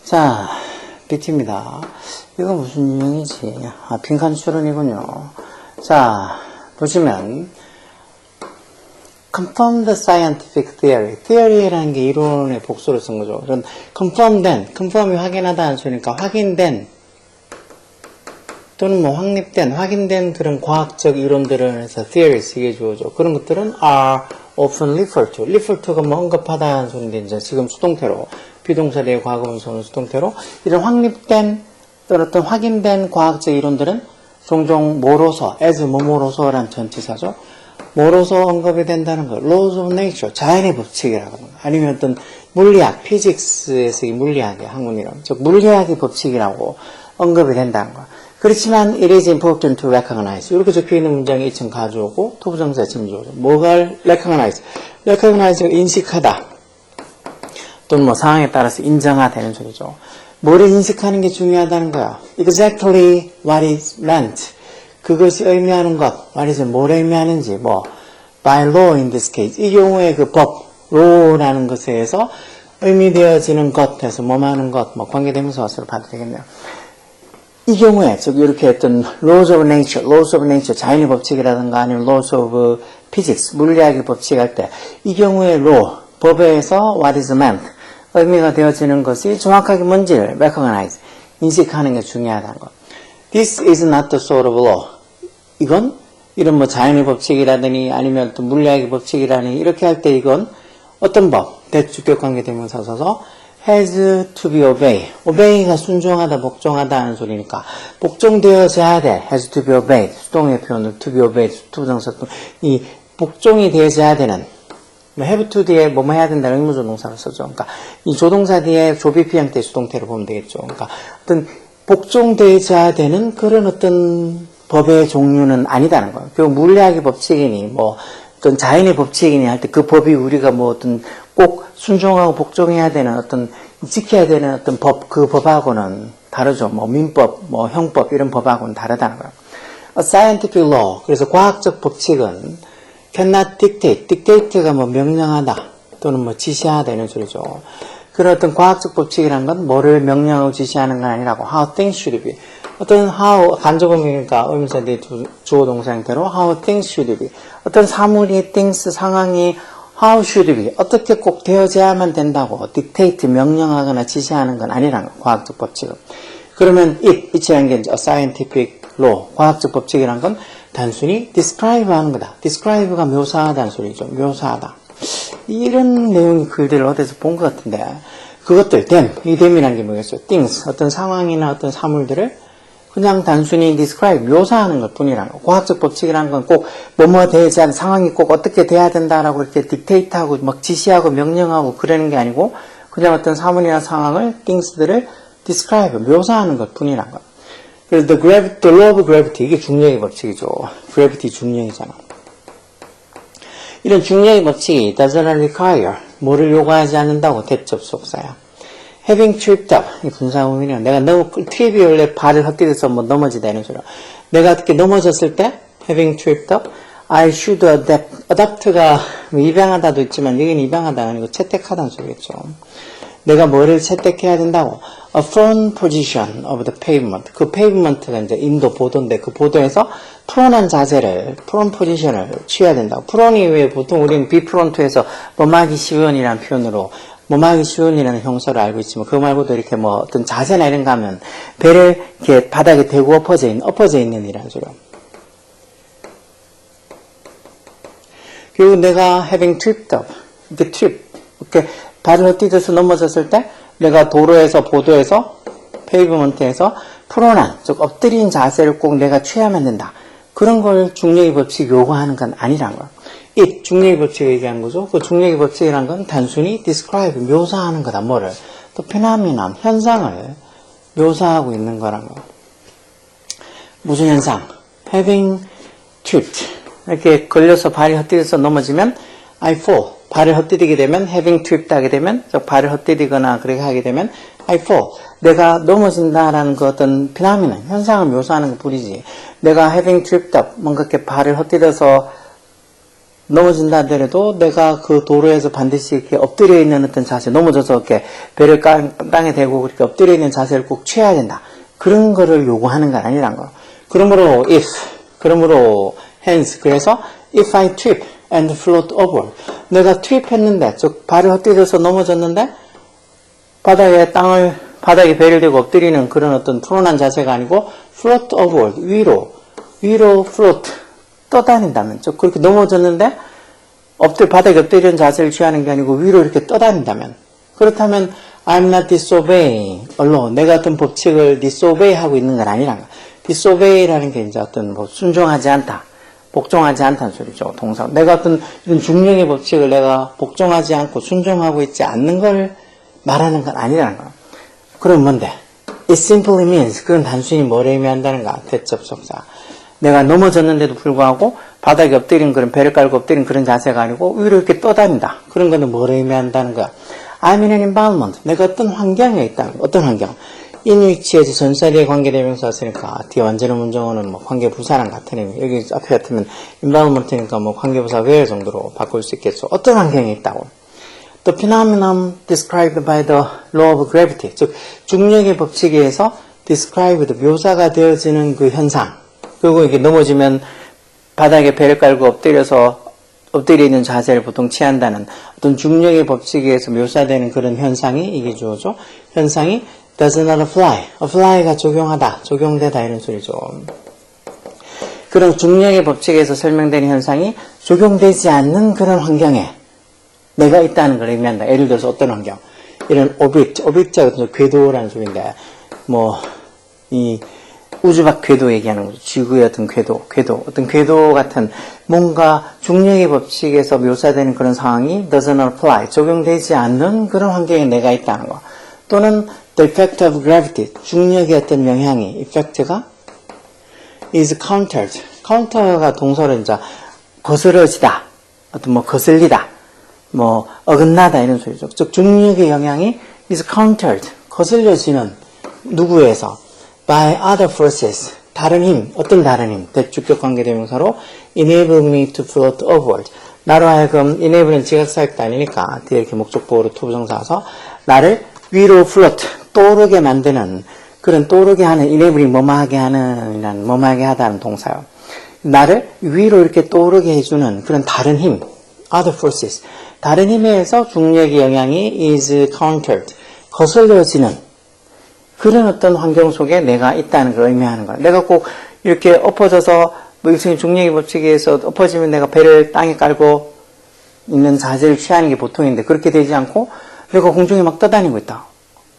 자, BT입니다. 이거 무슨 유형이지? 빈칸 추론이군요. 자, 보시면 confirm the scientific theory. theory라는 게 이론의 복수를 쓴 거죠. 그럼 confirm된, confirm이 확인하다는 소리니까 확인된 또는 뭐 확립된, 확인된 그런 과학적 이론들을 해서 theories 이게 주어져. 그런 것들은 are often referred to. refer to가 뭐 언급하다는 소리인데 이제 지금 수동태로 비동사 뒤에 과거분사는 수동태로 이런 확립된 또는 어떤 확인된 과학적 이론들은 종종 뭐로서, as 뭐뭐로서라는 전치사죠. 뭐로서 언급이 된다는 거. laws of nature, 자연의 법칙이라고 하는 거. 아니면 어떤 물리학, physics에서 이 물리학의 학문 이론, 즉 물리학의 법칙이라고 언급이 된다는 거. 그렇지만 it is important to recognize. 이렇게 적혀있는 문장이 2층 가져오고 토부정사 지금 주어져. 뭐가 recognize? recognize가 인식하다. 또는 뭐 상황에 따라서 인정하다는 소리죠. 뭐를 인식하는 게 중요하다는 거야. Exactly what is meant. 그것이 의미하는 것. what is 뭘 의미하는지. 뭐 by law in this case. 이 경우에 그 법, law라는 것에 의해서 의미되어지는 것에서 뭐하는 것, 뭐 관계대명사로 봐도 되겠네요. 이 경우에 즉 이렇게 했던 laws of nature, 자연의 법칙이라든가 아니면 laws of physics, 물리학의 법칙 할 때 이 경우에 law, 법에서 what is meant, 의미가 되어지는 것이 정확하게 뭔지를 recognize, 인식하는 게 중요하다는 것. This is not the sort of law. 이건 이런 뭐 자연의 법칙이라더니 아니면 또 물리학의 법칙이라니 이렇게 할 때 이건 어떤 법, 대주격관계대명사 써서 has to be obeyed. obey가 순종하다, 복종하다 하는 소리니까 복종되어져야 돼. has to be obeyed. 수동의 표현을 to be obeyed, 투부정사 이 복종이 되어져야 되는 have to 뒤에 뭐뭐 해야 된다는 의무조 동사를 쓰죠. 그러니까 이 조동사 뒤에 조비피형 때 수동태로 보면 되겠죠. 그러니까 어떤 복종되어져야 되는 그런 어떤 법의 종류는 아니다는 거예요. 그 물리학의 법칙이니 뭐 어떤 자연의 법칙이니 할 때 그 법이 우리가 뭐 어떤 꼭 순종하고 복종해야 되는 어떤 지켜야 되는 어떤 법, 그 법하고는 다르죠. 뭐 민법, 뭐 형법 이런 법하고는 다르다는 거예요. A scientific law. 그래서 과학적 법칙은 cannot dictate. dictate가 뭐 명령하다 또는 뭐 지시하다 이런 소리죠. 그런 어떤 과학적 법칙이란 건 뭐를 명령하고 지시하는 건 아니라고. How things should be. 어떤 how 간접음이니까 의문사 뒤에 주어 동사 형태로 how things should be. 어떤 사물이 things 상황이 how should be. 어떻게 꼭 되어져야만 된다고 dictate 명령하거나 지시하는 건 아니라는 거예요. 과학적 법칙은. 그러면 it이라는 게 이제 a scientific law. 과학적 법칙이란 건 단순히 describe 하는 거다. describe가 묘사하다는 소리죠. 묘사하다. 이런 내용의 글들을 어디서 본 것 같은데 그것들, 이 them이라는 게 뭐겠어요? things, 어떤 상황이나 어떤 사물들을 그냥 단순히 describe, 묘사하는 것 뿐이라는 거. 과학적 법칙이라는 건 꼭 뭐뭐 되지 않은 상황이 꼭 어떻게 돼야 된다라고 이렇게 dictate하고 막 지시하고 명령하고 그러는 게 아니고 그냥 어떤 사물이나 상황을, things들을 describe, 묘사하는 것 뿐이라는 거. 그래서 the law of gravity, 이게 중력의 법칙이죠. gravity 중력이잖아. 이런 중력의 법칙이 doesn't require, 뭐를 요구하지 않는다고 대접속사야. having tripped up, 이 분사구문이요. 내가 트립이 원래 발을 헛디뎌서 뭐 넘어지다 이런 소리야. 내가 어떻게 넘어졌을 때 having tripped up, I should adapt. adapt가 입양하다도 있지만 여기는 입양하다가 아니고 채택하다는 소리겠죠. 내가 뭐를 채택해야 된다고. A firm position of the pavement. 그 pavement가 이제 인도 보도인데 그 보도에서 프론한 자세를, 프론 포지션을 취해야 된다고. 프론이 왜 보통 우리는 비프론트에서 뭐하기 쉬운이라는 표현으로 뭐하기 쉬운이라는 형사를 알고 있지만 그거 말고도 이렇게 뭐 어떤 자세나 이런 거 하면 배를 이렇게 바닥에 대고 엎어져 있는 이라는 소리야. 그리고 내가 having tripped up. 이렇게 발을 헛디뎌서 넘어졌을 때 내가 도로에서, 보도에서, 페이브먼트에서 프론한, 즉 엎드린 자세를 꼭 내가 취하면 된다. 그런 걸 중력의 법칙이 요구하는 건 아니란 거야. 이 중력의 법칙을 얘기하는 거죠. 그 중력의 법칙이란 건 단순히 describe, 묘사하는 거다. 뭐를? 또 phenomenon, 현상을 묘사하고 있는 거란 거. 무슨 현상? having tripped. 이렇게 걸려서 발이 헛디뎌서 넘어지면 I fall. 발을 헛디디게 되면 having tripped 하게 되면 즉 발을 헛디디거나 그렇게 하게 되면 I fall. 내가 넘어진다라는 그 어떤 피나미는 현상을 묘사하는 것 뿐이지. 내가 having tripped up, 뭔가 이렇게 발을 헛디뎌서 넘어진다 하더라도 내가 그 도로에서 반드시 이렇게 엎드려 있는 어떤 자세, 넘어져서 이렇게 배를 땅에 대고 그렇게 엎드려 있는 자세를 꼭 취해야 된다. 그런 거를 요구하는 건 아니란 거. 그러므로 hence, 그래서 if I trip and float over, 내가 트립 했는데, 즉 발을 헛디뎌서 넘어졌는데 바닥에 배를 대고 엎드리는 그런 어떤 프론한 자세가 아니고 float over, 위로 float, 떠다닌다면, 즉 그렇게 넘어졌는데 바닥에 엎드리는 자세를 취하는 게 아니고 위로 이렇게 떠다닌다면, 그렇다면 I'm not disobeying alone. 내가 어떤 법칙을 disobey 하고 있는 건 아니란 거야. disobey라는 게 이제 어떤 뭐 순종하지 않다, 복종하지 않다는 소리죠. 동사. 내가 어떤 이런 중력의 법칙을 내가 복종하지 않고 순종하고 있지 않는 걸 말하는 건 아니라는 거야. 그럼 뭔데? It simply means, 그건 단순히 뭘 의미한다는가? 대접속사. 내가 넘어졌는데도 불구하고 바닥에 엎드린 그런 배를 깔고 엎드린 그런 자세가 아니고 위로 이렇게 떠다닌다. 그런 거는 뭘 의미한다는 거야? I'm in an environment. 내가 어떤 환경에 있다. 어떤 환경? in which에서 전사리에 관계대명사 썼으니까 뒤에 완전한 문정어는 뭐 관계부사랑 같은 의미. 여기 앞에 같으면 environment니까 뭐 관계부사 where 정도로 바꿀 수 있겠죠. 어떤 환경에 있다고? The phenomenon described by the law of gravity. 즉 중력의 법칙에 의해서 described, 묘사가 되어지는 그 현상. 그리고 이게 넘어지면 바닥에 배를 깔고 엎드려 있는 자세를 보통 취한다는 어떤 중력의 법칙에 의해서 묘사되는 그런 현상이 이게 주어져. 현상이 does not apply가 적용되다 이런 소리죠. 그런 중력의 법칙에서 설명되는 현상이 적용되지 않는 그런 환경에 내가 있다는 걸 의미한다. 예를 들어서 어떤 환경? 이런 오빅트가 궤도라는 소리인데, 이 우주밖 궤도 얘기하는 거죠. 지구의 어떤 궤도, 어떤 궤도 같은 뭔가 중력의 법칙에서 묘사되는 그런 상황이 does not apply, 적용되지 않는 그런 환경에 내가 있다는 거. 또는 the effect of gravity, 중력의 어떤 영향이, effect가 is countered. counter가 동사로 이제 거스러지다, 어떤 거슬리다, 어긋나다 이런 소리죠. 즉 중력의 영향이 is countered, 거슬려지는 누구에서? by other forces, 다른 힘, 어떤 다른 힘, 대주격 관계대명사로 enable me to float upward. 나로 하여금 enable은 지각사역도 아니니까 뒤에 이렇게 목적보호로 투부정사서 나를 위로 float, 떠오르게 만드는, 그런 떠오르게 하는, enabling 뭐뭐하게 하는, 뭐뭐하게 하다는 동사요. 나를 위로 이렇게 떠오르게 해주는 그런 다른 힘, other forces, 다른 힘에 의해서 중력의 영향이 is countered, 거슬려지는 그런 어떤 환경 속에 내가 있다는 걸 의미하는 거야. 내가 꼭 이렇게 엎어져서 일종의 중력의 법칙에 의해서 엎어지면 내가 배를 땅에 깔고 있는 자세를 취하는 게 보통인데 그렇게 되지 않고 내가 공중에 막 떠다니고 있다.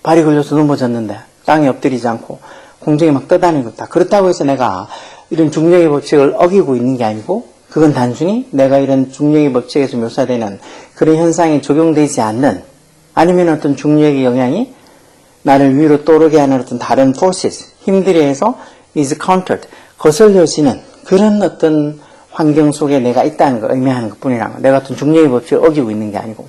발이 걸려서 넘어졌는데 땅에 엎드리지 않고 공중에 막 떠다니고 있다. 그렇다고 해서 내가 이런 중력의 법칙을 어기고 있는 게 아니고 그건 단순히 내가 이런 중력의 법칙에서 묘사되는 그런 현상이 적용되지 않는, 아니면 어떤 중력의 영향이 나를 위로 떠오르게 하는 어떤 다른 forces, 힘들에 의해서 is countered, 거슬려지는 그런 어떤 환경 속에 내가 있다는 걸 의미하는 것 뿐이라는 거. 내가 어떤 중력의 법칙을 어기고 있는 게 아니고.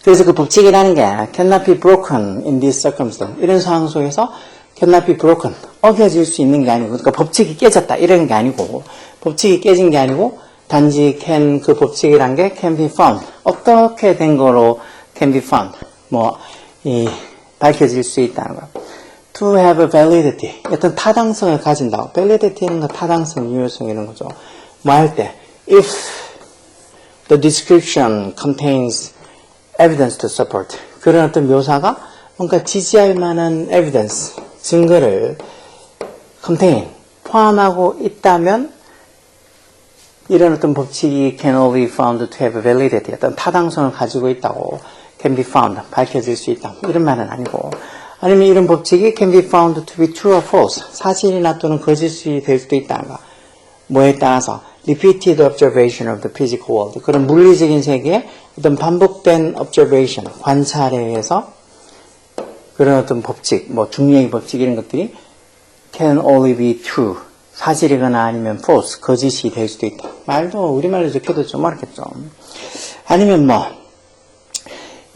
그래서 그 법칙이라는 게 cannot be broken in this circumstance. 이런 상황 속에서 cannot be broken, 어겨질 수 있는 게 아니고, 그러니까 법칙이 깨졌다 이런 게 아니고, 법칙이 깨진 게 아니고 단지 그 법칙이란 게 can be found, 어떻게 된 거로 can be found, 밝혀질 수 있다는 거야. To have validity, 어떤 타당성을 가진다. validity는 거 타당성, 유효성 이런 거죠. 할 때, if the description contains evidence to support, 그런 어떤 묘사가 뭔가 지지할 만한 evidence, 증거를 contain, 포함하고 있다면 이런 어떤 법칙이 can only be found to have validity, 어떤 타당성을 가지고 있다고, can be found, 밝혀질 수 있다. 이런 말은 아니고, 아니면 이런 법칙이 can be found to be true or false, 사실이나 또는 거짓이 될 수도 있다는 거. 뭐에 따라서 repeated observation of the physical world, 그런 물리적인 세계의 어떤 반복된 observation, 관찰에 의해서 그런 어떤 법칙, 중력의 법칙 이런 것들이 can only be true, 사실이거나 아니면 false, 거짓이 될 수도 있다. 말도 우리말로 적혀도 좀 어렵겠죠. 아니면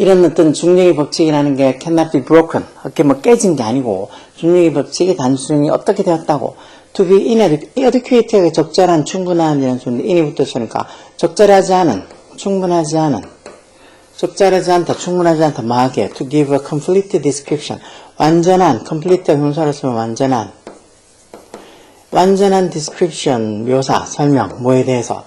이런 어떤 중력의 법칙이라는 게 cannot be broken. 이렇게 뭐 깨진 게 아니고, 중력의 법칙이 단순히 어떻게 되었다고. to be inadequate, 적절한, 충분한이라는 소리인데, in이 붙었으니까, 적절하지 않은, 충분하지 않은, 적절하지 않다, 충분하지 않다, 마하게, to give a complete description. 완전한, complete 형사로 쓰면 완전한 description, 묘사, 설명, 뭐에 대해서,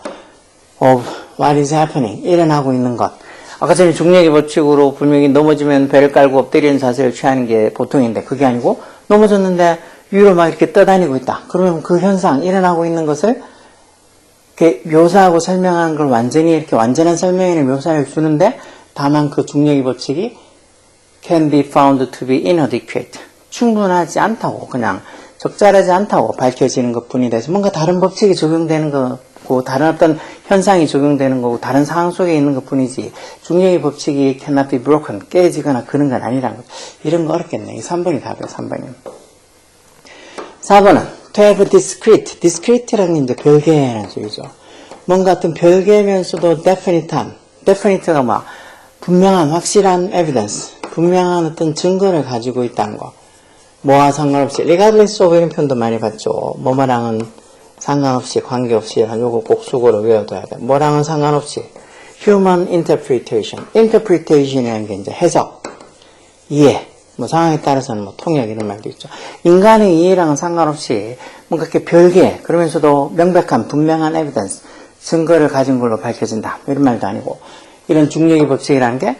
of what is happening, 일어나고 있는 것. 아까 전에 중력의 법칙으로 분명히 넘어지면 배를 깔고 엎드리는 자세를 취하는 게 보통인데 그게 아니고 넘어졌는데 위로 막 이렇게 떠다니고 있다. 그러면 그 현상, 일어나고 있는 것을 이렇게 묘사하고 설명하는 걸 완전히 이렇게 완전한 설명이나 묘사를 주는데 다만 그 중력의 법칙이 can be found to be inadequate. 충분하지 않다고 그냥 적절하지 않다고 밝혀지는 것 뿐이 돼서 뭔가 다른 법칙이 적용되는 거고 다른 어떤 현상이 적용되는 거고 다른 상황 속에 있는 것 뿐이지 중력의 법칙이 cannot be broken 깨지거나 그런 건 아니라는 거죠. 이런 거 어렵겠네. 3번이 답이에요. 3번이. 4번은 to have discrete. discrete라는 게 이제 별개라는 소리죠. 뭔가 어떤 별개면서도 definite한. definite가 뭐 분명한 확실한 evidence. 분명한 어떤 증거를 가지고 있다는 거. 뭐와 상관없이 regardless of 이런 표현도 많이 봤죠. 뭐뭐랑은 상관없이 관계없이 요거 꼭 수고로 외워둬야 돼. 뭐랑은 상관없이 human interpretation. interpretation이라는 게 이제 해석, 이해, 뭐 상황에 따라서는 뭐 통역 이런 말도 있죠. 인간의 이해랑은 상관없이 뭔가 이렇게 별개 그러면서도 명백한 분명한 evidence 증거를 가진 걸로 밝혀진다. 이런 말도 아니고 이런 중력의 법칙이라는 게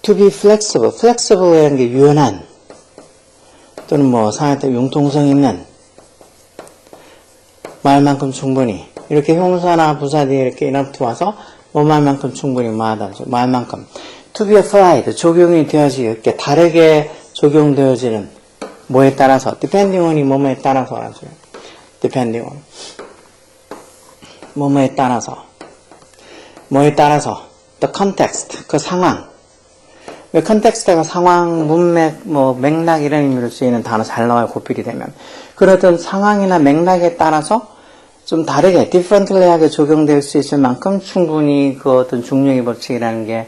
to be flexible. flexible이라는 게 유연한 또는 뭐 상황에 따라 융통성 있는 말만큼 충분히 이렇게 형사나 부사 뒤에 이렇게 enough to 와서 뭐 말만큼 충분히 뭐하다 말만큼 to be applied 적용이 되어지게 이렇게 다르게 적용되어지는 뭐에 따라서 depending on이 뭐뭐에 따라서 depending on 뭐뭐에 따라서 뭐에 따라서 the context 그 상황 왜 context가 상황, 문맥, 뭐 맥락 이런 의미로 쓰이는 단어 잘 나와요. 고필이 되면 그런 어떤 상황이나 맥락에 따라서 좀 다르게 differently하게 적용될 수 있을 만큼 충분히 그 어떤 중력의 법칙이라는 게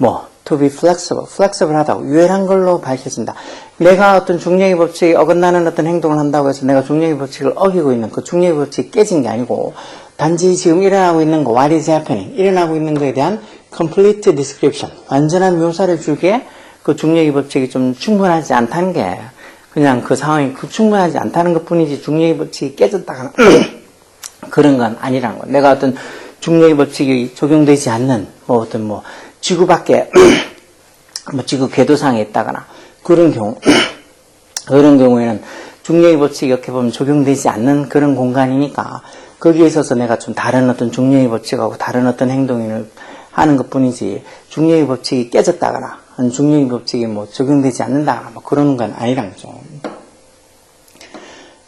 뭐 to be flexible, flexible하다고 유연한 걸로 밝혀진다. 내가 어떤 중력의 법칙에 어긋나는 어떤 행동을 한다고 해서 내가 중력의 법칙을 어기고 있는 그 중력의 법칙이 깨진 게 아니고 단지 지금 일어나고 있는 거 what is happening 일어나고 있는 거에 대한 complete description 완전한 묘사를 주기에 그 중력의 법칙이 좀 충분하지 않다는 게 그냥 그 상황이 충분하지 않다는 것 뿐이지 중력의 법칙이 깨졌다거나 그런 건 아니라는 거. 내가 어떤 중력의 법칙이 적용되지 않는 뭐 어떤 뭐 지구 밖에 뭐 지구 궤도상에 있다거나 그런 경우에는 중력의 법칙이 이렇게 보면 적용되지 않는 그런 공간이니까 거기에 있어서 내가 좀 다른 어떤 중력의 법칙하고 다른 어떤 행동을 하는 것 뿐이지 중력의 법칙이 깨졌다거나 중력의 법칙이 뭐 적용되지 않는다거나 뭐 그런 건 아니란 거죠.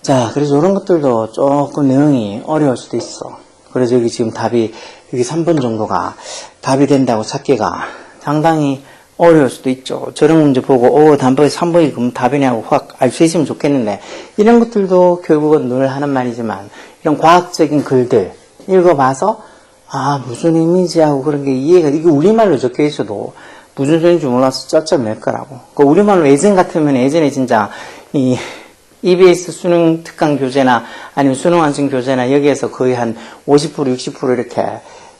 자, 그래서 이런 것들도 조금 내용이 어려울 수도 있어. 그래서 여기 지금 답이 여기 3번 정도가 답이 된다고 찾기가 상당히 어려울 수도 있죠. 저런 문제 보고 단번에 3번이 그럼 답이네 하고 확 알 수 있으면 좋겠는데 이런 것들도 결국은 늘 하는 말이지만 이런 과학적인 글들 읽어봐서 무슨 의미지 하고 그런 게 이해가 이게 우리말로 적혀 있어도 무슨 소리인지 몰라서 쩔쩔맬 거라고. 그 우리말로 예전 같으면 예전에 진짜 이 EBS 수능 특강 교재나 아니면 수능 완성 교재나 여기에서 거의 한 50% 60% 이렇게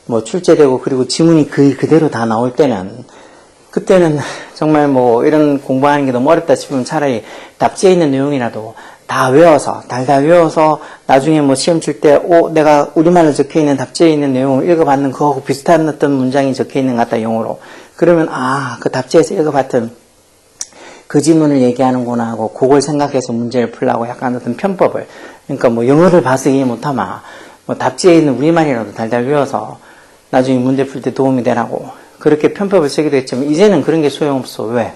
뭐 출제되고 그리고 지문이 거의 그대로 다 나올 때는 그때는 정말 뭐 이런 공부하는 게 너무 어렵다 싶으면 차라리 답지에 있는 내용이라도 다 외워서 달달 외워서 나중에 뭐 시험 칠 때 내가 우리말로 적혀 있는 답지에 있는 내용을 읽어봤는 그거하고 비슷한 어떤 문장이 적혀 있는 것 같다 영어로. 그러면 그 답지에서 읽어봤던 그 지문을 얘기하는구나 하고 그걸 생각해서 문제를 풀라고 약간 어떤 편법을 그러니까 뭐 영어를 봐서 이해 못하면 뭐 답지에 있는 우리말이라도 달달 외워서 나중에 문제 풀 때 도움이 되라고 그렇게 편법을 쓰기도 했지만 이제는 그런 게 소용없어. 왜?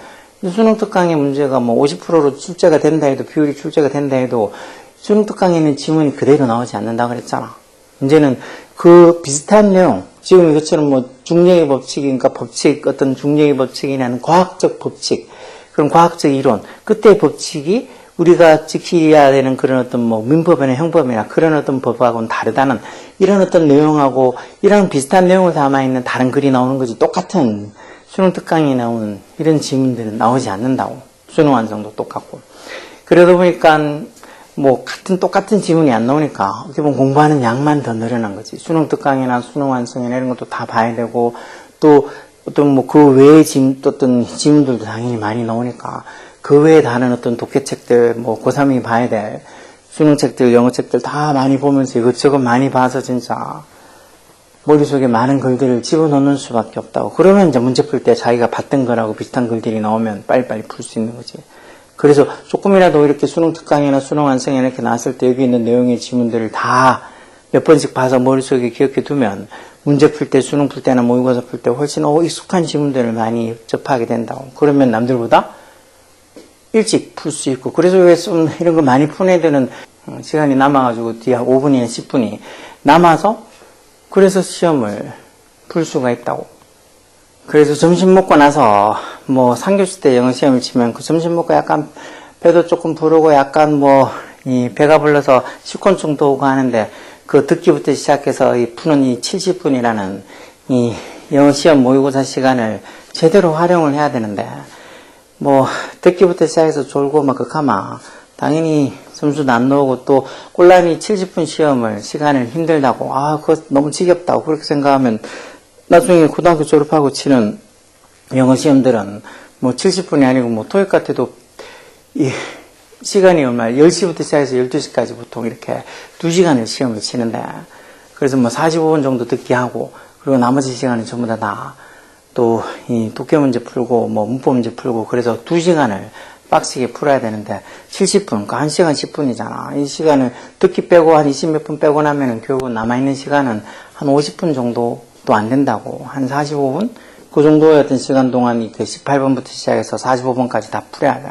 수능 특강의 문제가 뭐 50%로 출제가 된다 해도 비율이 출제가 된다 해도 수능 특강에는 지문이 그대로 나오지 않는다고 그랬잖아. 이제는 그 비슷한 내용 지금 이것처럼 뭐 중력의 법칙이니까 법칙 어떤 중력의 법칙이라는 과학적 법칙 그런 과학적 이론 그때의 법칙이 우리가 지켜야 되는 그런 어떤 뭐 민법이나 형법이나 그런 어떤 법하고는 다르다는 이런 어떤 내용하고 이런 비슷한 내용을 담아있는 다른 글이 나오는 거지 똑같은 수능 특강에 나오는 이런 지문들은 나오지 않는다고. 수능 완성도 똑같고. 그러다 보니까 뭐 똑같은 지문이 안 나오니까 어떻게 보면 공부하는 양만 더 늘어난 거지. 수능 특강이나 수능 완성이나 이런 것도 다 봐야 되고 또 어떤 뭐 그 외의 어떤 지문들도 당연히 많이 나오니까 그 외에 다른 어떤 독해책들 뭐 고3이 봐야 될 수능책들 영어책들 다 많이 보면서 이것저것 많이 봐서 진짜 머릿속에 많은 글들을 집어넣는 수밖에 없다고. 그러면 이제 문제 풀 때 자기가 봤던 거라고 비슷한 글들이 나오면 빨리빨리 풀 수 있는 거지. 그래서 조금이라도 이렇게 수능 특강이나 수능 완성이나 이렇게 나왔을 때 여기 있는 내용의 지문들을 다 몇 번씩 봐서 머릿속에 기억해 두면 문제 풀 때, 수능 풀 때나 모의고사 풀 때 훨씬 익숙한 지문들을 많이 접하게 된다고. 그러면 남들보다 일찍 풀 수 있고. 그래서 왜 좀 이런 거 많이 푸는 애들은 시간이 남아가지고 뒤에 5분이나 10분이 남아서 그래서 시험을 풀 수가 있다고. 그래서 점심 먹고 나서 뭐 3교시 때 영어 시험을 치면 그 점심 먹고 약간 배도 조금 부르고 약간 뭐 이 배가 불러서 식곤증도 오고 하는데 그 듣기부터 시작해서 이 푸는 이 70분이라는 이 영어 시험 모의고사 시간을 제대로 활용을 해야 되는데 뭐 듣기부터 시작해서 졸고 막 극하마 당연히 점수도 안 나오고 또 꼴라미 70분 시간을 힘들다고 그거 너무 지겹다고 그렇게 생각하면 나중에 고등학교 졸업하고 치는 영어 시험들은 뭐 70분이 아니고 뭐 토익 같아도 이 시간이 얼마 10시부터 시작해서 12시까지 보통 이렇게 2시간을 시험을 치는데 그래서 뭐 45분 정도 듣기 하고 그리고 나머지 시간은 전부 다 또 이 독해 문제 풀고 뭐 문법 문제 풀고 그래서 2시간을 빡시게 풀어야 되는데 70분, 그 1시간 10분이잖아. 이 시간을 듣기 빼고 한 20몇 분 빼고 나면은 결국 남아있는 시간은 한 50분 정도도 안 된다고. 한 45분? 그 정도의 어떤 시간 동안 그 18분부터 시작해서 45분까지 다 풀어야 돼.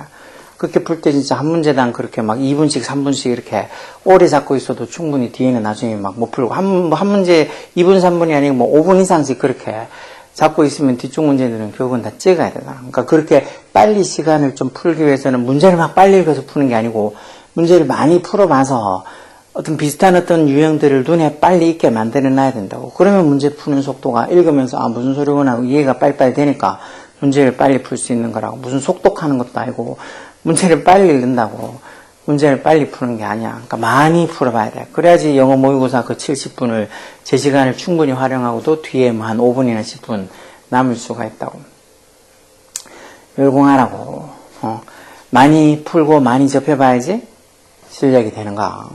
그렇게 풀 때 진짜 한 문제당 그렇게 막 2분씩 3분씩 이렇게 오래 잡고 있어도 충분히 뒤에는 나중에 막 못 풀고 한 문제 2분 3분이 아니고 뭐 5분 이상씩 그렇게 잡고 있으면 뒤쪽 문제들은 결국은 다 찍어야 되잖아. 그러니까 그렇게 빨리 시간을 좀 풀기 위해서는 문제를 막 빨리 읽어서 푸는 게 아니고 문제를 많이 풀어봐서 어떤 비슷한 어떤 유형들을 눈에 빨리 익게 만들어 놔야 된다고. 그러면 문제 푸는 속도가 읽으면서 무슨 소리구나 이해가 빨리빨리 되니까 문제를 빨리 풀 수 있는 거라고. 무슨 속독하는 것도 아니고 문제를 빨리 읽는다고 문제를 빨리 푸는 게 아니야. 그러니까 많이 풀어봐야 돼. 그래야지 영어 모의고사 그 70분을 제 시간을 충분히 활용하고도 뒤에 뭐 한 5분이나 10분 남을 수가 있다고. 열공하라고. 많이 풀고 많이 접해봐야지 실력이 되는 거야.